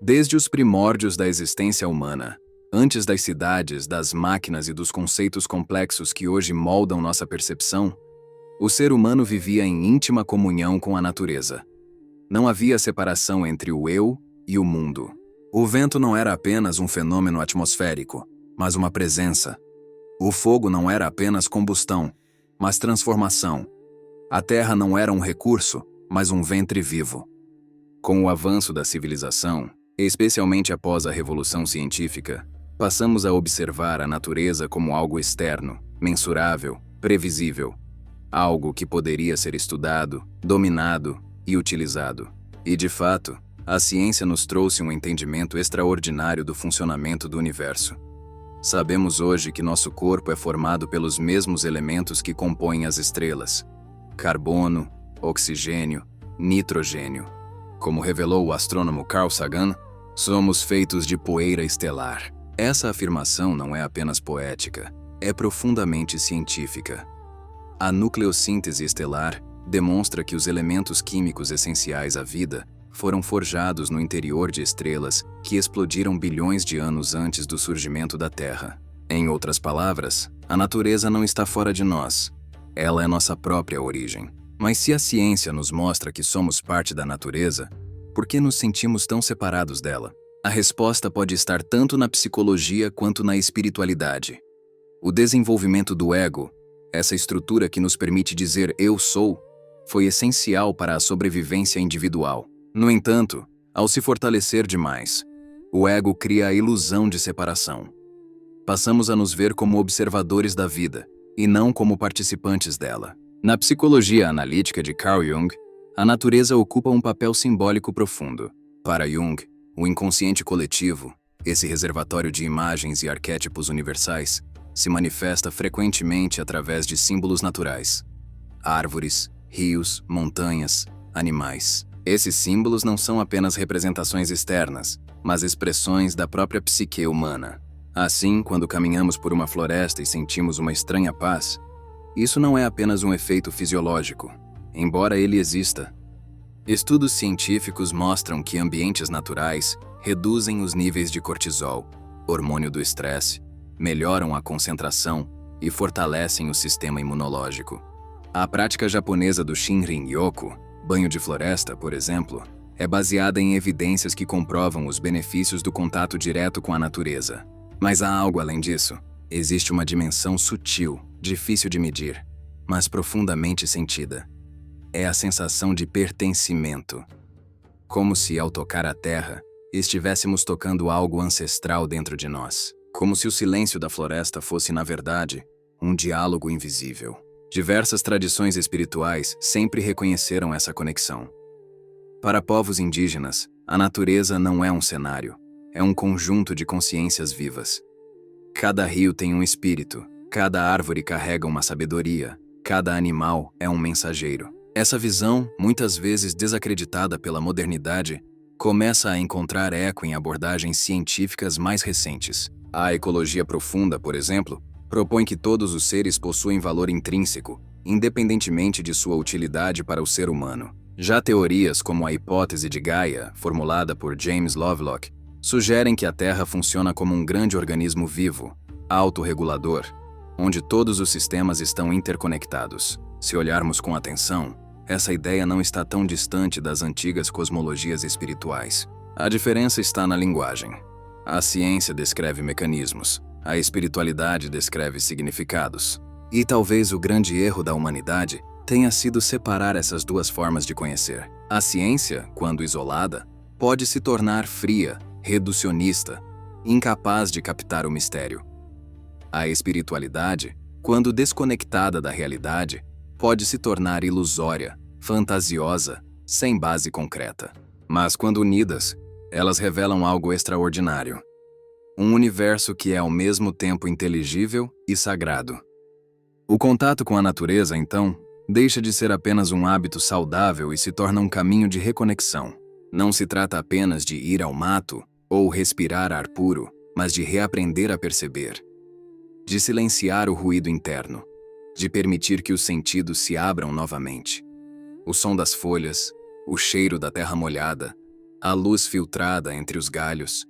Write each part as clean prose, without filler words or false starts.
Desde os primórdios da existência humana, antes das cidades, das máquinas e dos conceitos complexos que hoje moldam nossa percepção, o ser humano vivia em íntima comunhão com a natureza. Não havia separação entre o eu e o mundo. O vento não era apenas um fenômeno atmosférico, mas uma presença. O fogo não era apenas combustão, mas transformação. A terra não era um recurso, mas um ventre vivo. Com o avanço da civilização, especialmente após a Revolução Científica, passamos a observar a natureza como algo externo, mensurável, previsível. Algo que poderia ser estudado, dominado e utilizado. E, de fato, a ciência nos trouxe um entendimento extraordinário do funcionamento do universo. Sabemos hoje que nosso corpo é formado pelos mesmos elementos que compõem as estrelas: carbono, oxigênio, nitrogênio. Como revelou o astrônomo Carl Sagan, somos feitos de poeira estelar. Essa afirmação não é apenas poética, é profundamente científica. A nucleossíntese estelar demonstra que os elementos químicos essenciais à vida foram forjados no interior de estrelas que explodiram bilhões de anos antes do surgimento da Terra. Em outras palavras, a natureza não está fora de nós. Ela é nossa própria origem. Mas se a ciência nos mostra que somos parte da natureza, por que nos sentimos tão separados dela? A resposta pode estar tanto na psicologia quanto na espiritualidade. O desenvolvimento do ego, essa estrutura que nos permite dizer "eu sou", foi essencial para a sobrevivência individual. No entanto, ao se fortalecer demais, o ego cria a ilusão de separação. Passamos a nos ver como observadores da vida, e não como participantes dela. Na psicologia analítica de Carl Jung, a natureza ocupa um papel simbólico profundo. Para Jung, o inconsciente coletivo, esse reservatório de imagens e arquétipos universais, se manifesta frequentemente através de símbolos naturais: árvores, rios, montanhas, animais. Esses símbolos não são apenas representações externas, mas expressões da própria psique humana. Assim, quando caminhamos por uma floresta e sentimos uma estranha paz, isso não é apenas um efeito fisiológico, embora ele exista. Estudos científicos mostram que ambientes naturais reduzem os níveis de cortisol, hormônio do estresse, melhoram a concentração e fortalecem o sistema imunológico. A prática japonesa do Shinrin-yoku, banho de floresta, por exemplo, é baseada em evidências que comprovam os benefícios do contato direto com a natureza. Mas há algo além disso. Existe uma dimensão sutil, difícil de medir, mas profundamente sentida. É a sensação de pertencimento. Como se, ao tocar a terra, estivéssemos tocando algo ancestral dentro de nós. Como se o silêncio da floresta fosse, na verdade, um diálogo invisível. Diversas tradições espirituais sempre reconheceram essa conexão. Para povos indígenas, a natureza não é um cenário, é um conjunto de consciências vivas. Cada rio tem um espírito, cada árvore carrega uma sabedoria, cada animal é um mensageiro. Essa visão, muitas vezes desacreditada pela modernidade, começa a encontrar eco em abordagens científicas mais recentes. A ecologia profunda, por exemplo, propõe que todos os seres possuem valor intrínseco, independentemente de sua utilidade para o ser humano. Já teorias como a hipótese de Gaia, formulada por James Lovelock, sugerem que a Terra funciona como um grande organismo vivo, autorregulador, onde todos os sistemas estão interconectados. Se olharmos com atenção, essa ideia não está tão distante das antigas cosmologias espirituais. A diferença está na linguagem. A ciência descreve mecanismos, a espiritualidade descreve significados. E talvez o grande erro da humanidade tenha sido separar essas duas formas de conhecer. A ciência, quando isolada, pode se tornar fria, reducionista, incapaz de captar o mistério. A espiritualidade, quando desconectada da realidade, pode se tornar ilusória, fantasiosa, sem base concreta. Mas quando unidas, elas revelam algo extraordinário. Um universo que é ao mesmo tempo inteligível e sagrado. O contato com a natureza, então, deixa de ser apenas um hábito saudável e se torna um caminho de reconexão. Não se trata apenas de ir ao mato ou respirar ar puro, mas de reaprender a perceber. De silenciar o ruído interno. De permitir que os sentidos se abram novamente. O som das folhas, o cheiro da terra molhada, a luz filtrada entre os galhos.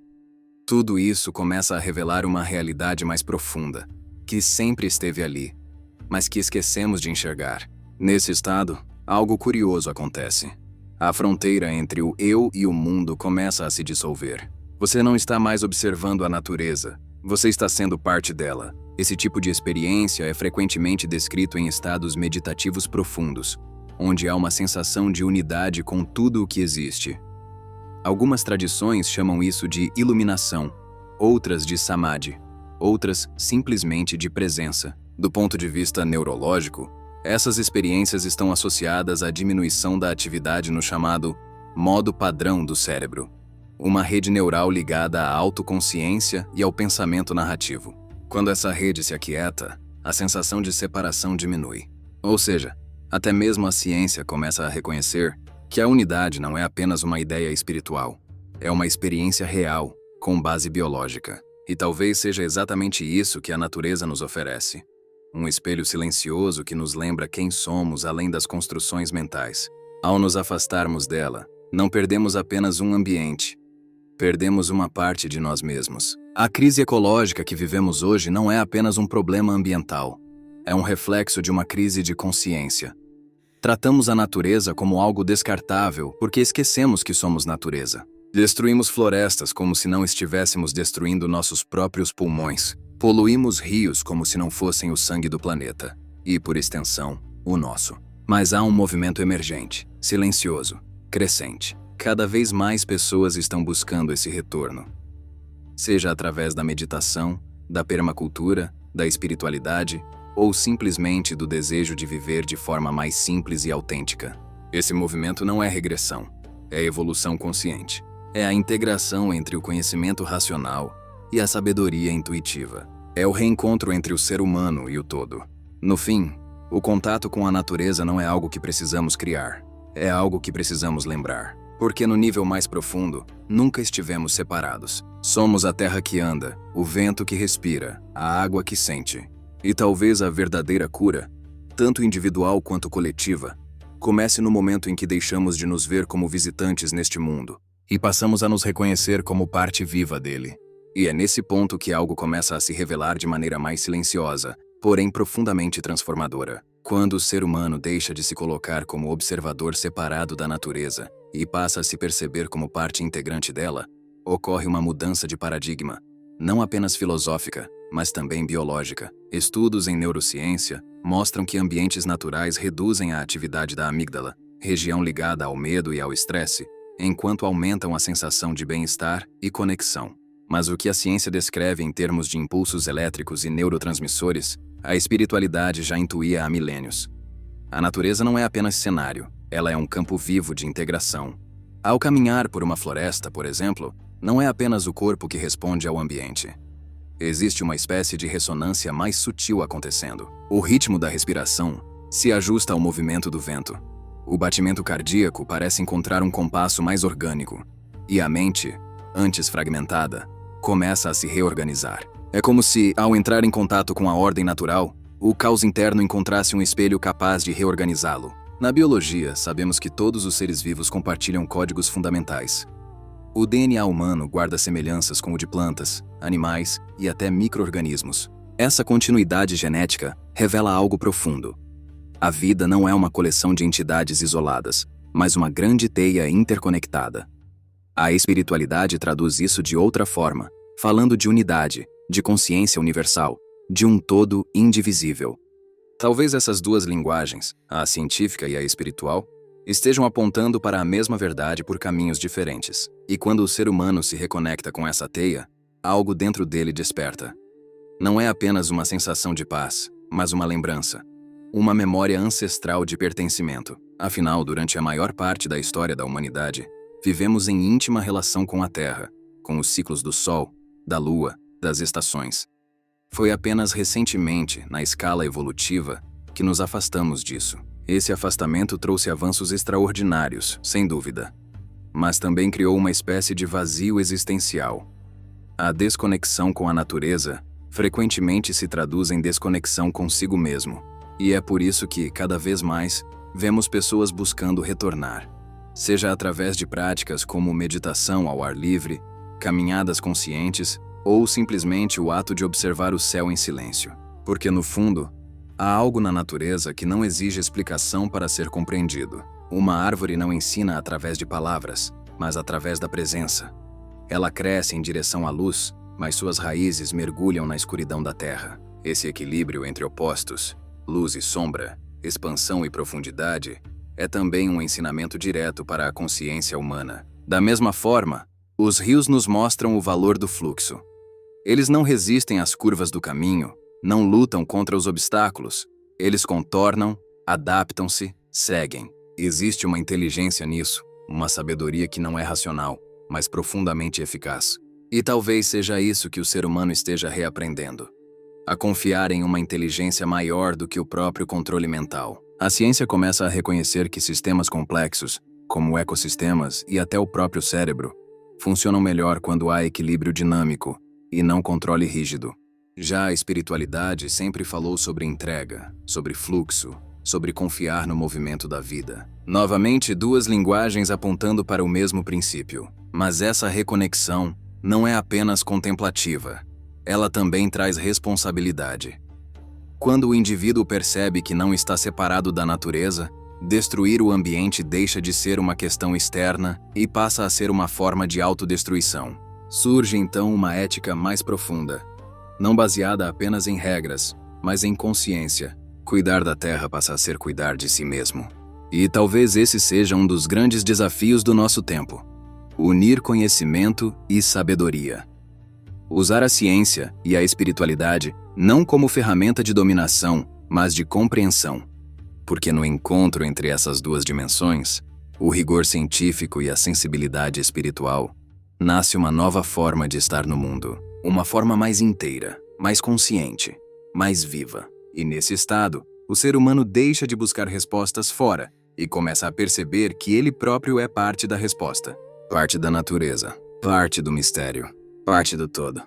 Tudo isso começa a revelar uma realidade mais profunda, que sempre esteve ali, mas que esquecemos de enxergar. Nesse estado, algo curioso acontece. A fronteira entre o eu e o mundo começa a se dissolver. Você não está mais observando a natureza, você está sendo parte dela. Esse tipo de experiência é frequentemente descrito em estados meditativos profundos, onde há uma sensação de unidade com tudo o que existe. Algumas tradições chamam isso de iluminação, outras de samadhi, outras simplesmente de presença. Do ponto de vista neurológico, essas experiências estão associadas à diminuição da atividade no chamado modo padrão do cérebro, uma rede neural ligada à autoconsciência e ao pensamento narrativo. Quando essa rede se aquieta, a sensação de separação diminui. Ou seja, até mesmo a ciência começa a reconhecer que a unidade não é apenas uma ideia espiritual, é uma experiência real, com base biológica. E talvez seja exatamente isso que a natureza nos oferece. Um espelho silencioso que nos lembra quem somos além das construções mentais. Ao nos afastarmos dela, não perdemos apenas um ambiente, perdemos uma parte de nós mesmos. A crise ecológica que vivemos hoje não é apenas um problema ambiental, é um reflexo de uma crise de consciência. Tratamos a natureza como algo descartável porque esquecemos que somos natureza. Destruímos florestas como se não estivéssemos destruindo nossos próprios pulmões. Poluímos rios como se não fossem o sangue do planeta. E, por extensão, o nosso. Mas há um movimento emergente, silencioso, crescente. Cada vez mais pessoas estão buscando esse retorno. Seja através da meditação, da permacultura, da espiritualidade, ou simplesmente do desejo de viver de forma mais simples e autêntica. Esse movimento não é regressão, é evolução consciente. É a integração entre o conhecimento racional e a sabedoria intuitiva. É o reencontro entre o ser humano e o todo. No fim, o contato com a natureza não é algo que precisamos criar, é algo que precisamos lembrar. Porque no nível mais profundo, nunca estivemos separados. Somos a terra que anda, o vento que respira, a água que sente. E talvez a verdadeira cura, tanto individual quanto coletiva, comece no momento em que deixamos de nos ver como visitantes neste mundo e passamos a nos reconhecer como parte viva dele. E é nesse ponto que algo começa a se revelar de maneira mais silenciosa, porém profundamente transformadora. Quando o ser humano deixa de se colocar como observador separado da natureza e passa a se perceber como parte integrante dela, ocorre uma mudança de paradigma, não apenas filosófica, mas também biológica. Estudos em neurociência mostram que ambientes naturais reduzem a atividade da amígdala, região ligada ao medo e ao estresse, enquanto aumentam a sensação de bem-estar e conexão. Mas o que a ciência descreve em termos de impulsos elétricos e neurotransmissores, a espiritualidade já intuía há milênios. A natureza não é apenas cenário, ela é um campo vivo de integração. Ao caminhar por uma floresta, por exemplo, não é apenas o corpo que responde ao ambiente. Existe uma espécie de ressonância mais sutil acontecendo. O ritmo da respiração se ajusta ao movimento do vento. O batimento cardíaco parece encontrar um compasso mais orgânico. E a mente, antes fragmentada, começa a se reorganizar. É como se, ao entrar em contato com a ordem natural, o caos interno encontrasse um espelho capaz de reorganizá-lo. Na biologia, sabemos que todos os seres vivos compartilham códigos fundamentais. O DNA humano guarda semelhanças com o de plantas, animais e até micro-organismos. Essa continuidade genética revela algo profundo. A vida não é uma coleção de entidades isoladas, mas uma grande teia interconectada. A espiritualidade traduz isso de outra forma, falando de unidade, de consciência universal, de um todo indivisível. Talvez essas duas linguagens, a científica e a espiritual, estejam apontando para a mesma verdade por caminhos diferentes. E quando o ser humano se reconecta com essa teia, algo dentro dele desperta. Não é apenas uma sensação de paz, mas uma lembrança. Uma memória ancestral de pertencimento. Afinal, durante a maior parte da história da humanidade, vivemos em íntima relação com a Terra, com os ciclos do Sol, da Lua, das estações. Foi apenas recentemente, na escala evolutiva, que nos afastamos disso. Esse afastamento trouxe avanços extraordinários, sem dúvida. Mas também criou uma espécie de vazio existencial. A desconexão com a natureza frequentemente se traduz em desconexão consigo mesmo. E é por isso que, cada vez mais, vemos pessoas buscando retornar. seja através de práticas como meditação ao ar livre, caminhadas conscientes ou simplesmente o ato de observar o céu em silêncio. Porque, no fundo, há algo na natureza que não exige explicação para ser compreendido. Uma árvore não ensina através de palavras, mas através da presença. Ela cresce em direção à luz, mas suas raízes mergulham na escuridão da terra. Esse equilíbrio entre opostos, luz e sombra, expansão e profundidade, é também um ensinamento direto para a consciência humana. Da mesma forma, os rios nos mostram o valor do fluxo. Eles não resistem às curvas do caminho, não lutam contra os obstáculos. Eles contornam, adaptam-se, seguem. Existe uma inteligência nisso, uma sabedoria que não é racional, mas profundamente eficaz. E talvez seja isso que o ser humano esteja reaprendendo. A confiar em uma inteligência maior do que o próprio controle mental. A ciência começa a reconhecer que sistemas complexos, como ecossistemas e até o próprio cérebro, funcionam melhor quando há equilíbrio dinâmico e não controle rígido. Já a espiritualidade sempre falou sobre entrega, sobre fluxo, sobre confiar no movimento da vida. Novamente, duas linguagens apontando para o mesmo princípio. Mas essa reconexão não é apenas contemplativa. Ela também traz responsabilidade. Quando o indivíduo percebe que não está separado da natureza, destruir o ambiente deixa de ser uma questão externa e passa a ser uma forma de autodestruição. Surge então uma ética mais profunda, não baseada apenas em regras, mas em consciência. Cuidar da terra passa a ser cuidar de si mesmo. E talvez esse seja um dos grandes desafios do nosso tempo: unir conhecimento e sabedoria. Usar a ciência e a espiritualidade não como ferramenta de dominação, mas de compreensão. Porque no encontro entre essas duas dimensões, o rigor científico e a sensibilidade espiritual, nasce uma nova forma de estar no mundo. Uma forma mais inteira, mais consciente, mais viva. E nesse estado, o ser humano deixa de buscar respostas fora e começa a perceber que ele próprio é parte da resposta. Parte da natureza, parte do mistério, parte do todo.